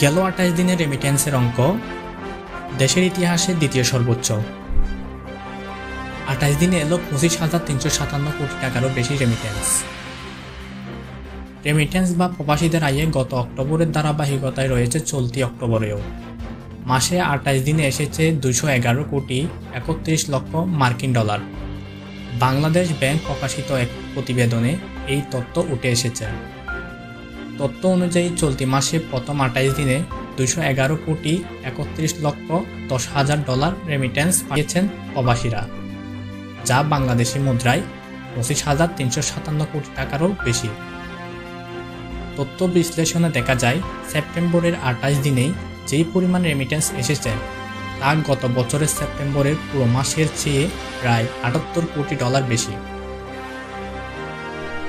গেল 28 দিনের রেমিটেন্সের অঙ্ক দেশের ইতিহাসে দ্বিতীয় সর্বোচ্চ। 28 দিনে এলো 25,357 কোটি টাকারও বেশি রেমিটেন্স। রেমিটেন্স বা প্রবাসীদের আয়ে গত অক্টোবরের ধারাবাহিকতায় রয়েছে চলতি অক্টোবরেও। মাসে 28 দিনে এসেছে 211 কোটি 31 লক্ষ মার্কিন ডলার। বাংলাদেশ ব্যাংক প্রকাশিত এক প্রতিবেদনে এই তথ্য উঠে এসেছে। তথ্য অনুযায়ী চলতি মাসে প্রথম 28 দিনে 211 কোটি 31 লক্ষ 10 হাজার ডলার রেমিটেন্স পাঠিয়েছেন প্রবাসীরা, যা বাংলাদেশি মুদ্রায় 25,357 কোটি টাকারও বেশি। তথ্য বিশ্লেষণে দেখা যায়, সেপ্টেম্বরের 28 দিনেই যেই পরিমাণ রেমিটেন্স এসেছে তা গত বছরের সেপ্টেম্বরের পুরো মাসের চেয়ে প্রায় 78 কোটি ডলার বেশি।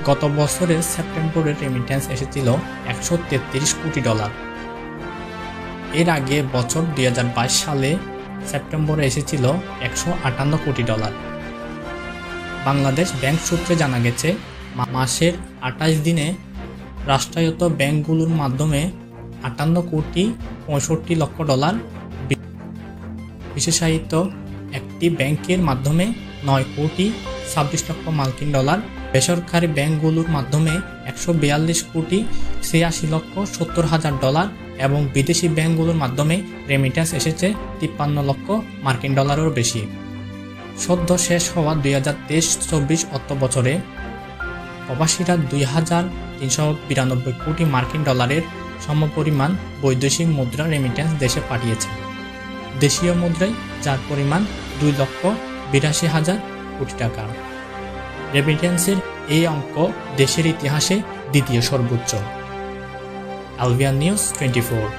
গত বছরের সেপ্টেম্বরের রেমিটেন্স এসেছিল 133 কোটি ডলার। এর আগে বছর 2022 সালে সেপ্টেম্বরে এসেছিল 158 কোটি ডলার। বাংলাদেশ ব্যাংক সূত্রে জানা গেছে, মাসের 28 দিনে রাষ্ট্রায়ত্ত ব্যাংকগুলোর মাধ্যমে 58 কোটি 65 লক্ষ ডলার, বিশেষায়িত একটি ব্যাংকের মাধ্যমে 9 কোটি 26 লক্ষ মার্কিন ডলার, বেসরকারি ব্যাংকগুলোর মাধ্যমে 142 কোটি 86 লক্ষ 70 হাজার ডলার এবং বিদেশি ব্যাংকগুলোর মাধ্যমে রেমিটেন্স এসেছে 53 লক্ষ মার্কিন ডলারেরও বেশি। সদ্য শেষ হওয়া 2023-24 অর্থ বছরে প্রবাসীরা 2,392 কোটি মার্কিন ডলারের সমপরিমাণ বৈদেশিক মুদ্রা রেমিটেন্স দেশে পাঠিয়েছে, দেশীয় মুদ্রায় যার পরিমাণ 2,82,000 কোটি টাকা। রেমিটেন্সের এই অঙ্ক দেশের ইতিহাসে দ্বিতীয় সর্বোচ্চ। আলবিয়ান নিউজ 24।